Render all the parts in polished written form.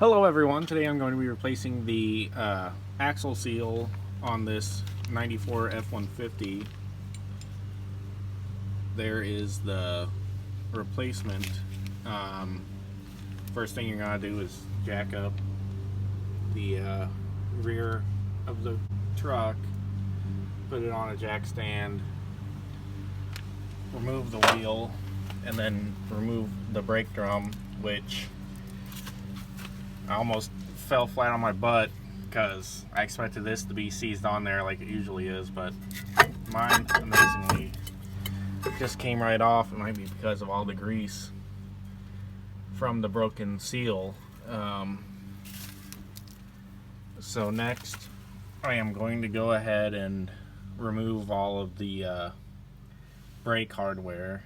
Hello everyone, today I'm going to be replacing the axle seal on this 94 F150. There is the replacement. First thing you're going to do is jack up the rear of the truck, put it on a jack stand, remove the wheel, and then remove the brake drum, which I almost fell flat on my butt because I expected this to be seized on there like it usually is, but mine, amazingly, just came right off. It might be because of all the grease from the broken seal. So next, I am going to go ahead and remove all of the brake hardware.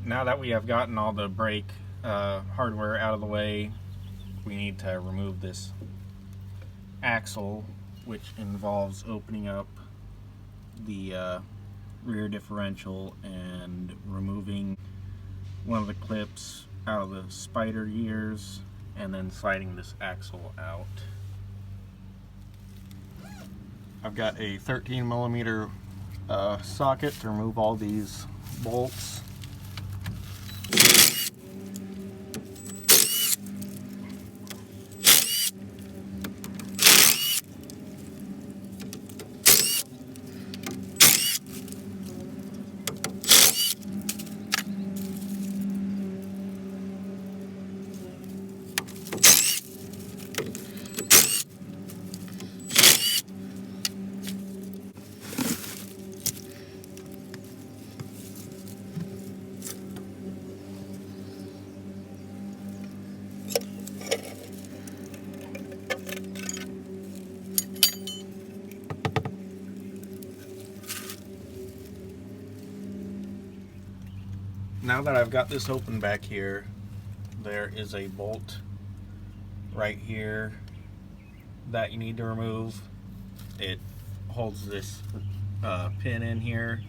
Now that we have gotten all the brake hardware out of the way, we need to remove this axle, which involves opening up the rear differential and removing one of the clips out of the spider gears, and then sliding this axle out. I've got a 13mm socket to remove all these bolts. Now that I've got this open back here, there is a bolt right here that you need to remove. It holds this pin in here,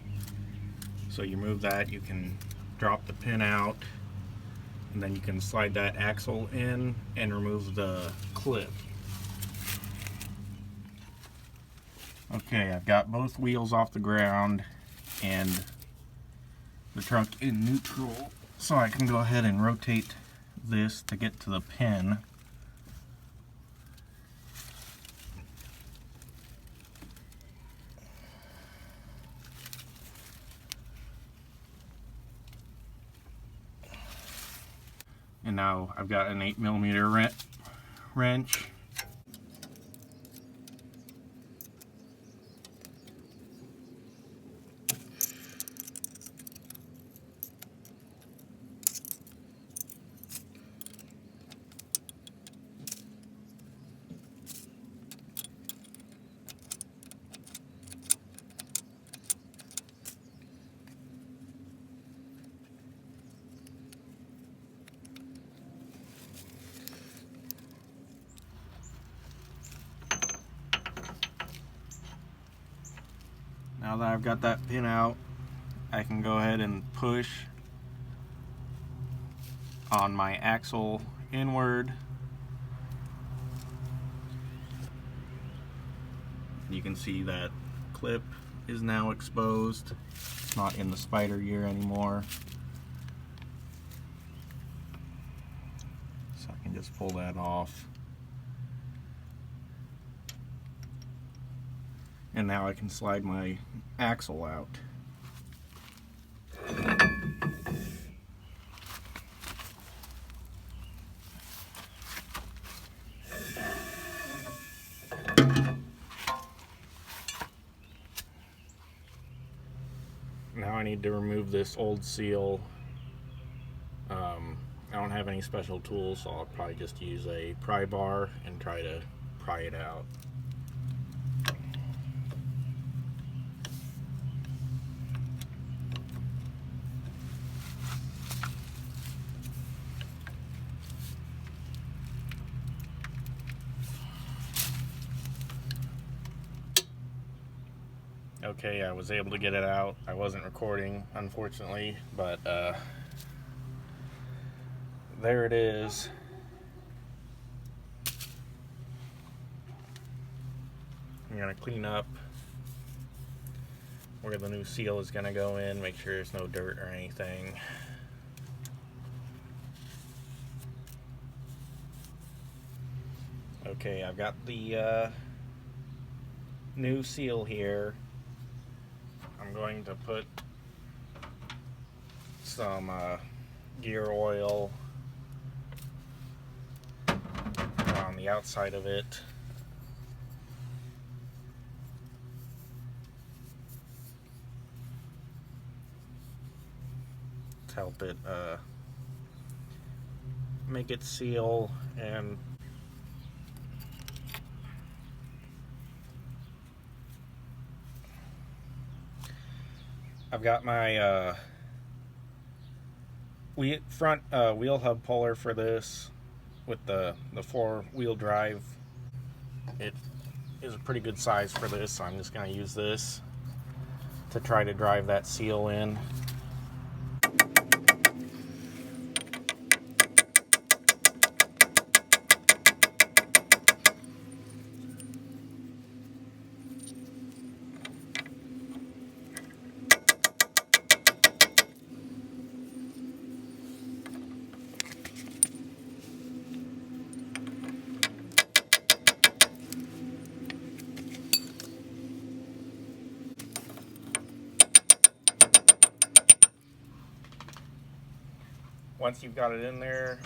so you remove that, you can drop the pin out, and then you can slide that axle in and remove the clip. Okay, I've got both wheels off the ground and the truck in neutral, so I can go ahead and rotate this to get to the pin. And now I've got an 8mm wrench. Now that I've got that pin out, I can go ahead and push on my axle inward. You can see that clip is now exposed. It's not in the spider gear anymore. So I can just pull that off. And now I can slide my axle out. Now I need to remove this old seal. I don't have any special tools, so I'll probably just use a pry bar and try to pry it out. Okay, I was able to get it out. I wasn't recording, unfortunately, but there it is. I'm gonna clean up where the new seal is gonna go in, make sure there's no dirt or anything. Okay, I've got the new seal here. I'm going to put some gear oil on the outside of it. To help it make it seal. And I've got my front wheel hub puller for this with the 4-wheel drive. It is a pretty good size for this, so I'm just going to use this to try to drive that seal in. Once you've got it in there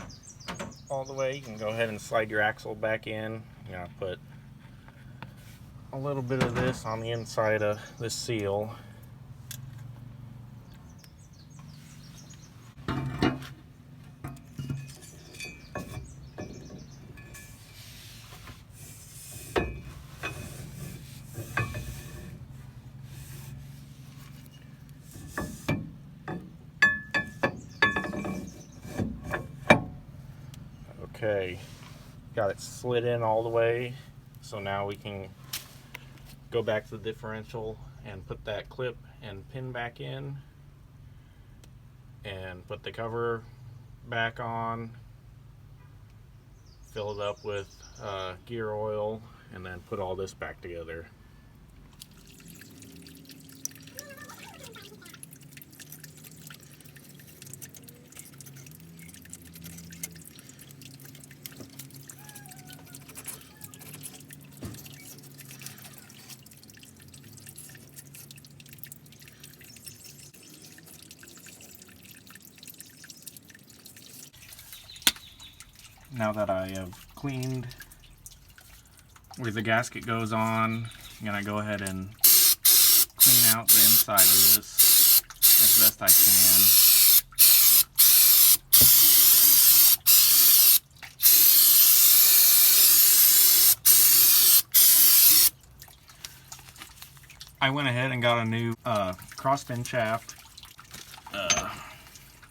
all the way, you can go ahead and slide your axle back in. You know, put a little bit of this on the inside of this seal. Okay, got it slid in all the way, so now we can go back to the differential and put that clip and pin back in and put the cover back on, fill it up with gear oil, and then put all this back together. Now that I have cleaned where the gasket goes on, I'm going to go ahead and clean out the inside of this as best I can. I went ahead and got a new crosspin shaft.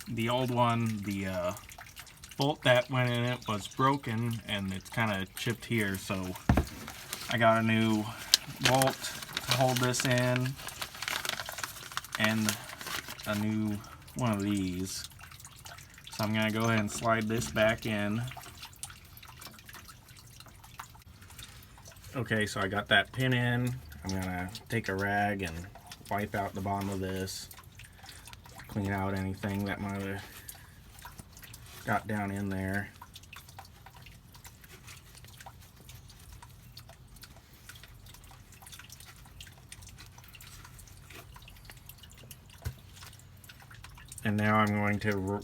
The old one, the bolt that went in it was broken and it's kind of chipped here, so I got a new bolt to hold this in and a new one of these. So I'm going to go ahead and slide this back in. Okay, so I got that pin in. I'm going to take a rag and wipe out the bottom of this. Clean out anything that might have got down in there. And now I'm going to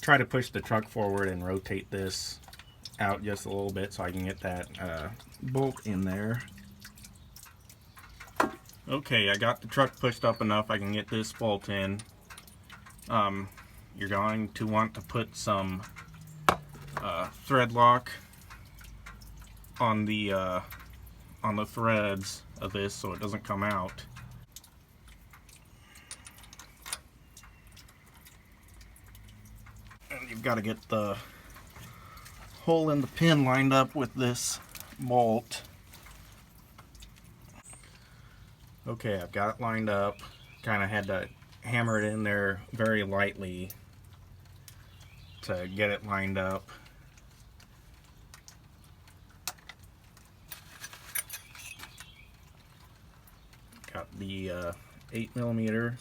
try to push the truck forward and rotate this out just a little bit so I can get that bolt in there. Okay, I got the truck pushed up enough I can get this bolt in. You're going to want to put some thread lock on the threads of this so it doesn't come out. And you've got to get the hole in the pin lined up with this bolt. Okay, I've got it lined up. Kind of had to hammer it in there very lightly to get it lined up. Got the 8mm.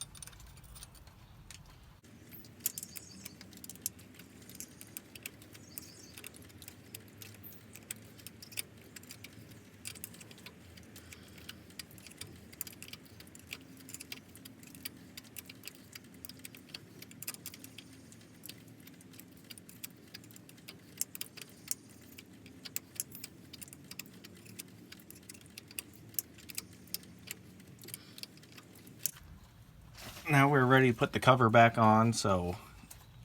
Now we're ready to put the cover back on, so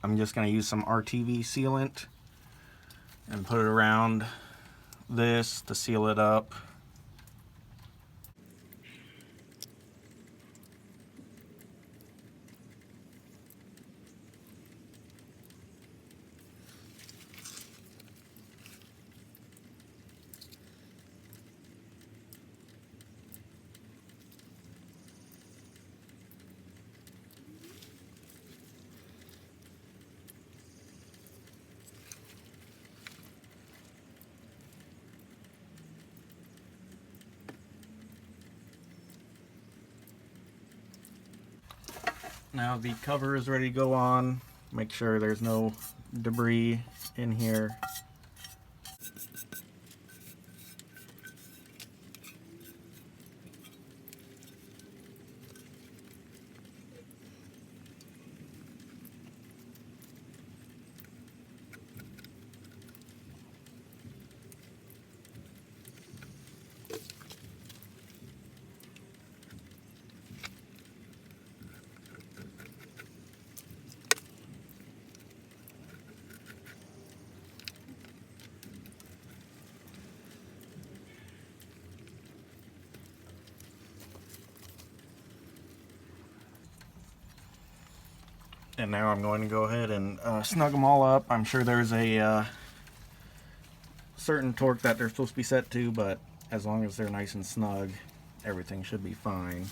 I'm just going to use some RTV sealant and put it around this to seal it up. Now the cover is ready to go on. Make sure there's no debris in here. And now I'm going to go ahead and snug them all up. I'm sure there's a certain torque that they're supposed to be set to, but as long as they're nice and snug, everything should be fine.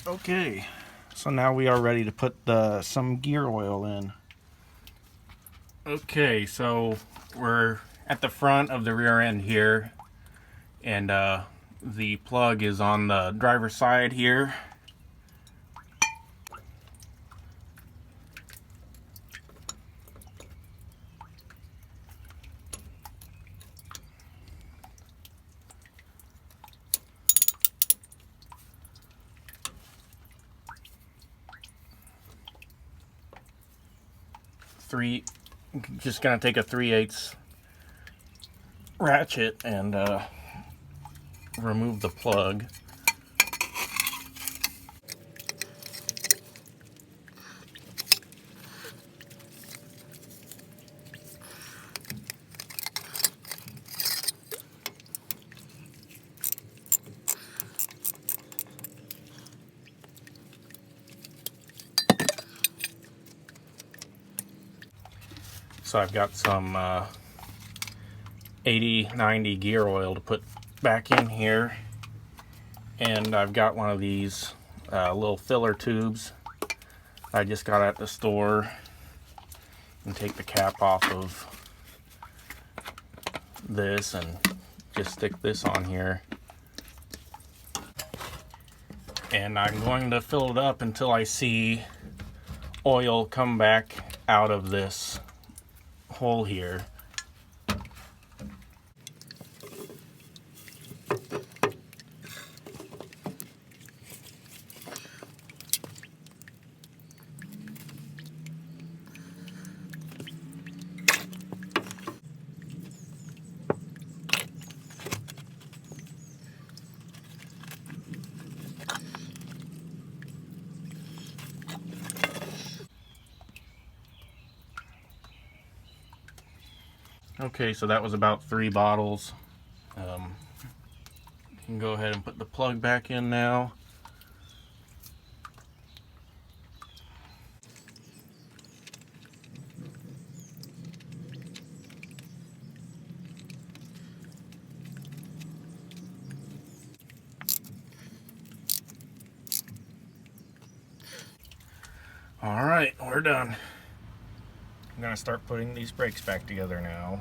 Okay, so now we are ready to put some gear oil in. Okay, so we're at the front of the rear end here, and the plug is on the driver's side here. Just gonna take a 3/8 ratchet and remove the plug. So I've got some 80-90 gear oil to put back in here, and I've got one of these little filler tubes I just got at the store, and take the cap off of this and just stick this on here, and I'm going to fill it up until I see oil come back out of this hole here. Okay, so that was about 3 bottles. You can go ahead and put the plug back in now. Alright, we're done. I'm going to start putting these brakes back together now.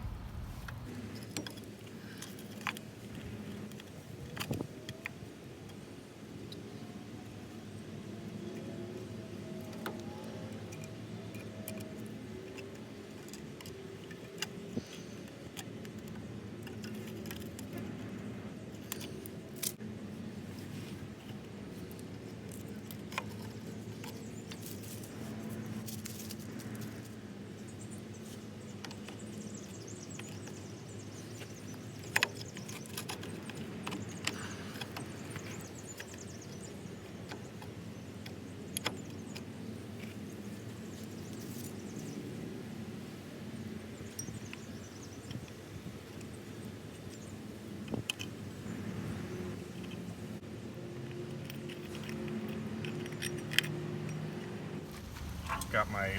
Got my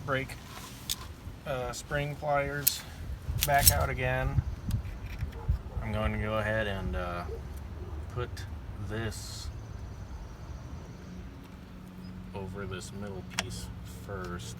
brake spring pliers back out again. I'm going to go ahead and put this over this middle piece first.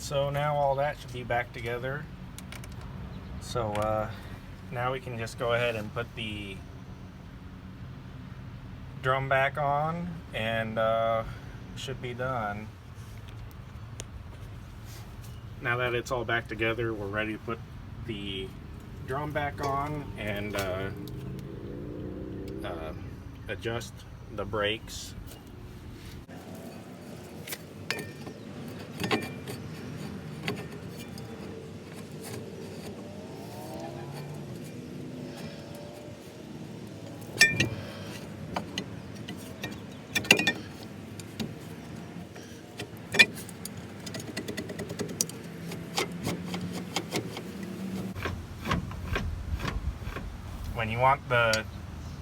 So now all that should be back together. So now we can just go ahead and put the drum back on, and should be done. Now that it's all back together, we're ready to put the drum back on and adjust the brakes.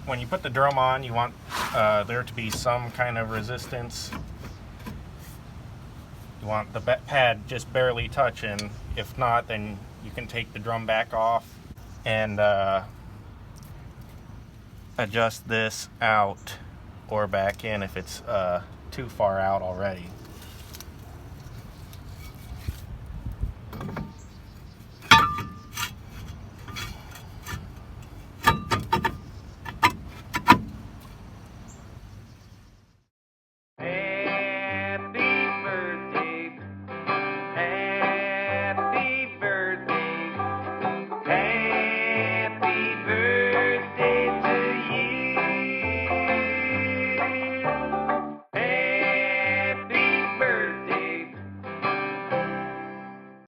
When you put the drum on, you want there to be some kind of resistance. You want the pad just barely touching. If not, then you can take the drum back off and adjust this out or back in if it's too far out already.